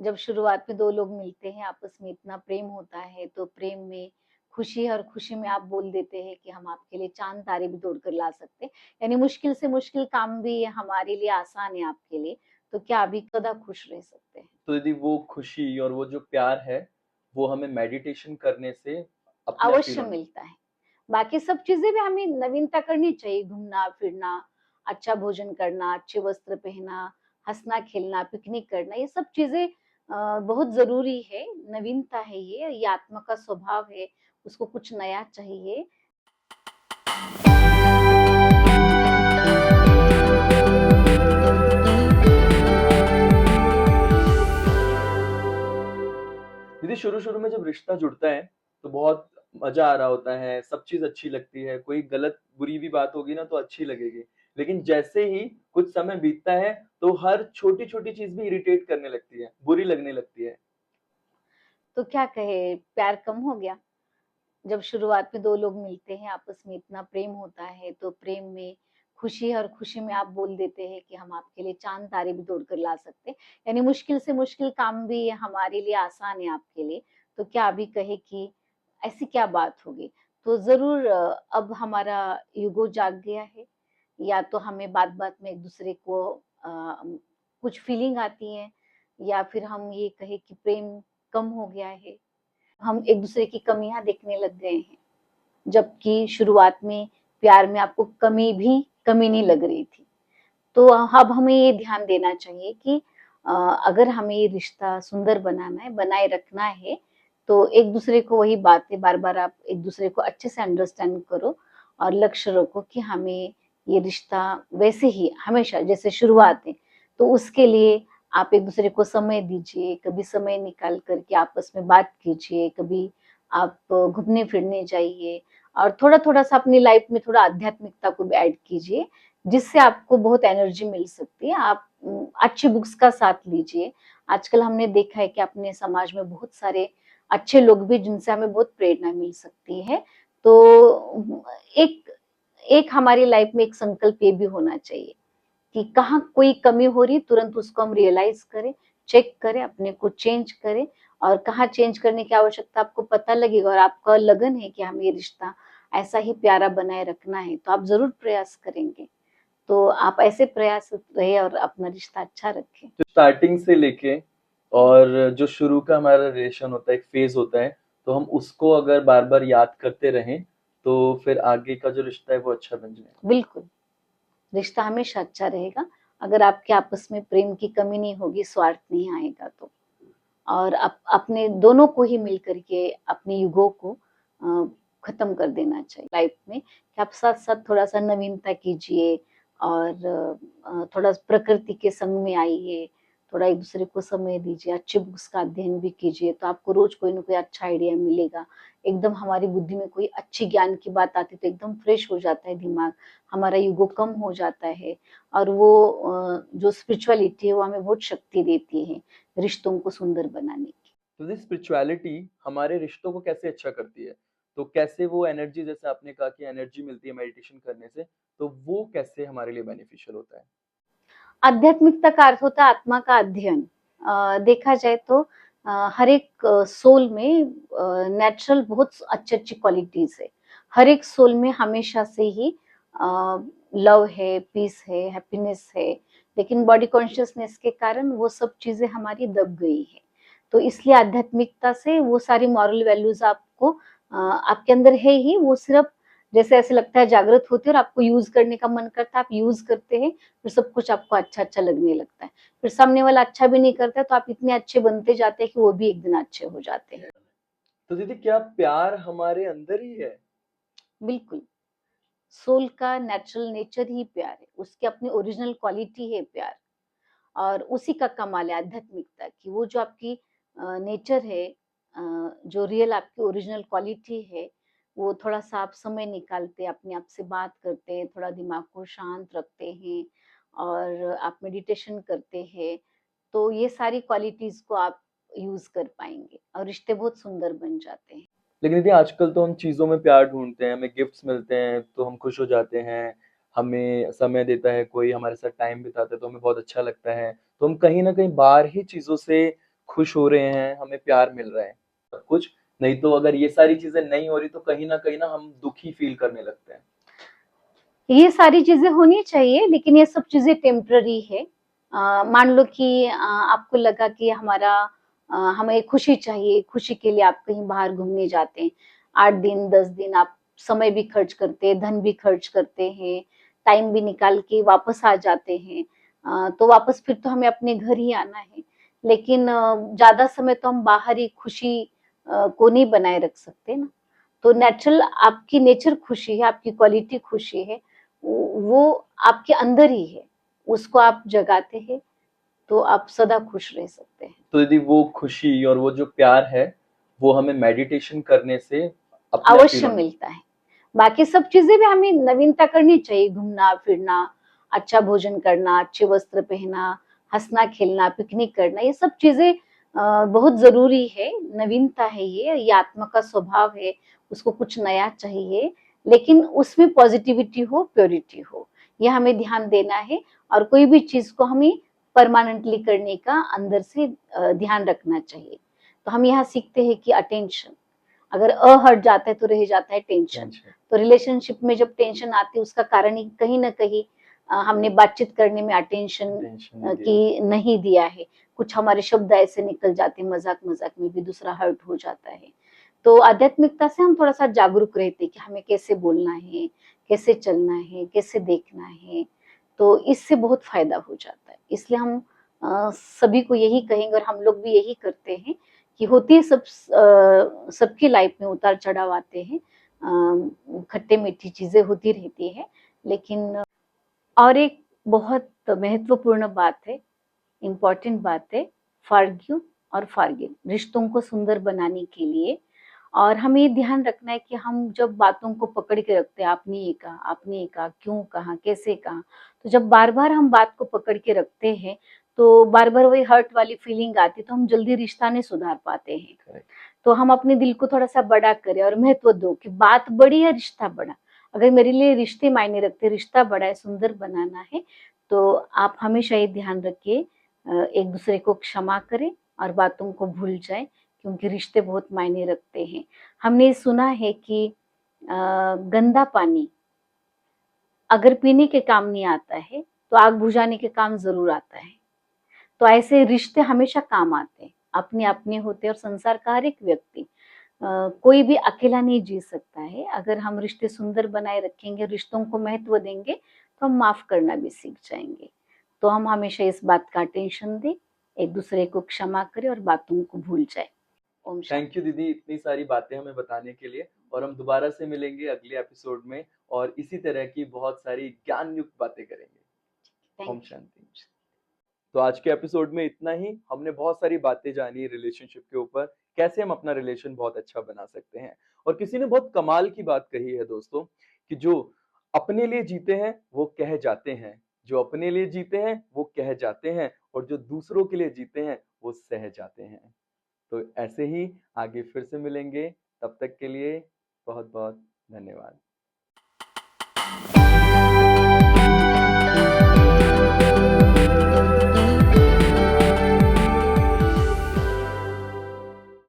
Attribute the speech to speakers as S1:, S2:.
S1: जब शुरुआत में 2 लोग मिलते हैं, आपस में इतना प्रेम होता है, तो प्रेम में खुशी है और खुशी में आप बोल देते हैं कि हम आपके लिए चाँद-तारे भी तोड़ कर ला सकते हैं। यानी मुश्किल से मुश्किल काम भी हमारे लिए आसान है आपके लिए, तो क्या अभी सदा खुश रह सकते हैं।
S2: तो यदि वो खुशी और वो जो प्यार है, वो हमें मेडिटेशन करने से अपने आप फ़ील
S1: अवश्य
S2: होने
S1: मिलता है। बाकी सब चीज़ें भी हमें नवीनता करनी चाहिए, घूमना-फिरना, अच्छा भोजन करना, अच्छे वस्त्र पहनना, हँसना-खेलना, पिकनिक करना, ये सब चीज़ें बहुत ज़रूरी है, नवीनता है ये आत्मा का स्वभाव है, उसको कुछ नया चाहिए।
S2: दीदी शुरू-शुरू में जब रिश्ता जुड़ता है, तो बहुत मज़ा आ रहा होता है, सब चीज़ अच्छी लगती है, कोई गलत बुरी भी बात होगी ना तो अच्छी लगेगी। लेकिन जैसे ही कुछ समय बीतता है, तो हर छोटी-छोटी चीज़ भी इरिटेट करने लगती है, बुरी लगने लगती है।
S1: तो क्या कहें, प्यार कम हो गया? जब शुरुआत में 2 लोग मिलते हैं, आपस में इतना प्रेम होता है, तो प्रेम में खुशी है और खुशी में आप बोल देते हैं कि हम आपके लिए चाँद-तारे भी तोड़ कर ला सकते हैं। यानी मुश्किल से मुश्किल काम भी हमारे लिए आसान है आपके लिए, तो क्या अभी कहें कि ऐसी क्या बात होगी? तो ज़रूर अब हमारा ईगो जाग गया है, या तो हमें बात-बात में एक-दूसरे को कुछ फीलिंग आती है, या फिर हम ये कहें कि प्रेम कम हो गया है। हम एक-दूसरे की कमियाँ देखने लग गए हैं। जबकि शुरुआत में प्यार में आपको कमी नहीं लग रही थी। तो अब हमें ये ध्यान देना चाहिए कि अ, अगर हमें ये रिश्ता सुंदर बनाना है, बनाए रखना है, तो एक-दूसरे को वही बातें बार-बार आप एक-दूसरे को अच्छे से अंडरस्टैंड करो और लक्ष्य रखो कि हमें ये रिश्ता वैसे ही हमेशा जैसे शुरुआत है, तो उसके लिए आप एक-दूसरे को समय दीजिए, कभी समय निकाल कर के आपस में बात कीजिए, कभी आप घूमने-फिरने जाइए और थोड़ा-थोड़ा सा अपनी लाइफ में थोड़ा आध्यात्मिकता को भी ऐड कीजिए, जिससे आपको बहुत एनर्जी मिल सकती है। आप अच्छी बुक्स का साथ लीजिए। आजकल हमने देखा है कि अपने समाज में बहुत सारे अच्छे लोग भी जिनसे हमें बहुत प्रेरणा मिल सकती है। तो एक एक हमारी लाइफ में एक संकल्प ये भी होना चाहिए कि कहाँ कोई कमी हो रही है, तुरंत उसको हम रियलाइज़ करें, चेक करें, अपने को चेंज करें और कहाँ चेंज करने की आवश्यकता आपको पता लगेगा और आपका लगन है कि हमें ये रिश्ता ऐसा ही प्यारा बनाए रखना है, तो आप ज़रूर प्रयास करेंगे। तो आप ऐसे प्रयासरत रहिए और अपना रिश्ता अच्छा रखें।
S2: तो स्टार्टिंग से लेके और जो शुरू का हमारा रिलेशन होता है, एक फ़ेज़ होता है, तो हम उसको अगर बार-बार याद करते रहें, तो फिर आगे का जो रिश्ता है वो अच्छा बन जाएगा।
S1: बिल्कुल, रिश्ता हमेशा अच्छा रहेगा, अगर आपके आपस में प्रेम की कमी नहीं होगी, स्वार्थ नहीं आएगा तो। और अपने दोनों को ही मिल कर के अपनी ईगो को खत्म कर देना चाहिए लाइफ में कि आप साथ-साथ थोड़ा-सा नवीनता कीजिए और थोड़ा प्रकृति के संग में आइए, थोड़ा एक-दूसरे को समय दीजिए, अच्छी बुक्स का अध्ययन भी कीजिए, तो आपको रोज़ कोई न कोई अच्छा आइडिया मिलेगा। एकदम हमारी बुद्धि में कोई अच्छी ज्ञान की बात आती है, तो एकदम फ्रेश हो जाता है दिमाग, हमारा ईगो कम हो जाता है और वो जो स्पिरिचुअलिटी है, वो हमें बहुत शक्ति देती है। रिश्तों को सुंदर बनाने की।
S2: तो ये स्पिरिचुअलिटी हमारे रिश्तों को कैसे अच्छा करती है? तो कैसे वो एनर्जी जैसे आपने कहा कि एनर्जी मिलती है मेडिटेशन करने से, तो वो कैसे हमारे लिए बेनिफिशियल होता है?
S1: आध्यात्मिकता का अर्थ होता है आत्मा का अध्ययन। देखा जाए तो हर एक सोल में नेचुरल बहुत अच्छी-अच्छी क्वालिटीज़ है। हर एक सोल में हमेशा से ही लव है, पीस है, हैप्पीनेस है, लेकिन बॉडी कॉन्शियसनेस के कारण वो सब चीज़ें हमारी दब गई है। तो इसलिए आध्यात्मिकता से वो सारी मॉरल वैल्यूज़ आपको आपके अंदर है ही, वो सिर्फ़ जैसे ऐसे लगता है जागृत होती है और आपको यूज़ करने का मन करता है, आप यूज़ करते हैं, फिर सब कुछ आपको अच्छा-अच्छा लगने लगता है। फिर सामने वाला अच्छा भी नहीं करता है, तो आप इतने अच्छे बनते जाते हैं कि वो भी एक दिन अच्छे हो जाते हैं।
S2: तो दीदी क्या प्यार हमारे अंदर ही है?
S1: बिल्कुल, सोल का नेचुरल नेचर ही प्यार है, उसकी अपनी ओरिजिनल क्वालिटी है प्यार और उसी का कमाल है आध्यात्मिकता की। वो जो आपकी नेचर है जो रियल आपकी ओरिजिनल क्वालिटी है, वो थोड़ा-सा आप समय निकालते, अपने आप से बात करते हैं, थोड़ा दिमाग को शांत रखते हैं और आप मेडिटेशन करते हैं, तो ये सारी क्वालिटीज़ को आप यूज़ कर पाएँगे और रिश्ते बहुत सुंदर बन जाते हैं।
S2: लेकिन दीदी आजकल तो हम चीज़ों में प्यार ढूँढते हैं, हमें गिफ्ट्स मिलते हैं तो हम खुश हो जाते हैं, हमें समय देता है कोई हमारे साथ टाइम बिताता है तो हमें बहुत अच्छा लगता है। तो हम कहीं न कहीं बाहर ही चीज़ों से खुश हो रहे हैं, हमें प्यार मिल रहा है, सब कुछ। नहीं तो अगर ये सारी चीज़ें नहीं हो रही तो कहीं न कहीं ना हम दुखी फ़ील करने लगते हैं।
S1: ये सारी चीज़ें होनी चाहिए, लेकिन ये सब चीज़ें टेम्पररी है। मान लो कि आपको लगा कि हमें खुशी चाहिए, खुशी के लिए आप कहीं बाहर घूमने जाते हैं। 8 दिन, 10 दिन आप समय भी खर्च करते हैं, धन भी खर्च करते हैं, टाइम भी निकाल के वापस आ जाते हैं। तो वापस फिर तो हमें अपने घर ही आना है। लेकिन ज़्यादा समय तो हम बाहर ही खुशी को नहीं बनाए रख सकते ना। तो नेचुरल आपकी नेचर खुशी है, आपकी क्वालिटी खुशी है, वो आपके अंदर ही है, उसको आप जगाते हैं तो आप सदा खुश रह सकते हैं।
S2: तो यदि वो खुशी और वो जो प्यार है, वो हमें मेडिटेशन करने से अपने आप फ़ील
S1: अवश्य
S2: होने
S1: मिलता है। बाकी सब चीजें भी हमें नवीनता करनी चाहिए, घूमना फिरना, अच्छा भोजन करना, अच्छे वस्त्र पहनना, हंसना खेलना, पिकनिक करना, ये सब चीजें बहुत जरूरी है। नवीनता है, ये आत्मा का स्वभाव है, उसको कुछ नया चाहिए, लेकिन उसमें पॉजिटिविटी हो, प्योरिटी हो, ये हमें ध्यान देना है। और कोई भी चीज को हमें परमानेंटली करने का अंदर से ध्यान रखना चाहिए। तो हम यहाँ सीखते हैं कि अटेंशन, अगर हट जाता है तो रह जाता है टेंशन।
S2: टेंशन,
S1: तो रिलेशनशिप में जब टेंशन आती है उसका कारण ही कहीं ना कहीं हमने बातचीत करने में अटेंशन
S2: टेंशन नहीं दिया।
S1: की नहीं दिया है। कुछ हमारे शब्द ऐसे निकल जाते हैं, मजाक मजाक में भी दूसरा हर्ट हो जाता है। तो आध्यात्मिकता से हम थोड़ा सा जागरूक रहते हैं कि हमें कैसे बोलना है, कैसे चलना है, कैसे देखना है। तो इससे बहुत फायदा हो जाता है। इसलिए हम सभी को यही कहेंगे, और हम लोग भी यही करते हैं कि होती है सबकी लाइफ में उतार चढ़ाव आते हैं, खट्टे मीठी चीजें होती रहती है, लेकिन और एक बहुत महत्वपूर्ण बात है, इम्पोर्टेंट बात है, फॉरगिव और फॉरगिव, रिश्तों को सुंदर बनाने के लिए। और हमें ये ध्यान रखना है कि हम जब बातों को पकड़ के रखते हैं, आपने ये कहा, आपने ये कहा, क्यों कहा, कैसे कहा, तो जब बार बार हम बात को पकड़ के रखते हैं तो बार बार वही हर्ट वाली फीलिंग आती है, तो हम जल्दी रिश्ता नहीं सुधार पाते हैं।
S2: करेक्ट।
S1: तो हम अपने दिल को थोड़ा सा बड़ा करें और महत्व दो कि बात बड़ी है, रिश्ता बड़ा। अगर मेरे लिए रिश्ते मायने रखते, रिश्ता बड़ा है, सुंदर बनाना है, तो आप हमेशा ये ध्यान रखिए, एक दूसरे को क्षमा करें और बातों को भूल जाए, क्योंकि रिश्ते बहुत मायने रखते हैं। हमने सुना है कि गंदा पानी अगर पीने के काम नहीं आता है तो आग बुझाने के काम जरूर आता है। तो ऐसे रिश्ते हमेशा काम आते हैं, अपने अपने होते हैं। और संसार का हर एक व्यक्ति, कोई भी अकेला नहीं जी सकता है। अगर हम रिश्ते सुंदर बनाए रखेंगे, रिश्तों को महत्व देंगे, तो हम माफ करना भी सीख जाएंगे। तो हम हमेशा इस बात का टेंशन दें, एक दूसरे को क्षमा करें और बातों को भूल जाए। ओम
S2: थैंक यू
S1: शांति।
S2: दीदी इतनी सारी बातें हमें बताने के लिए, और हम दोबारा से मिलेंगे अगले एपिसोड में और इसी तरह की बहुत सारी ज्ञान युक्त बातें करेंगे। ओम
S1: थैंक
S2: शांति। तो आज के एपिसोड में इतना ही। हमने बहुत सारी बातें जानी रिलेशनशिप के ऊपर, कैसे हम अपना रिलेशन बहुत अच्छा बना सकते हैं। और किसी ने बहुत कमाल की बात कही है दोस्तों, कि जो अपने लिए जीते हैं वो कह जाते हैं, जो अपने लिए जीते हैं वो कह जाते हैं, और जो दूसरों के लिए जीते हैं वो सह जाते हैं। तो ऐसे ही आगे फिर से मिलेंगे, तब तक के लिए बहुत बहुत धन्यवाद।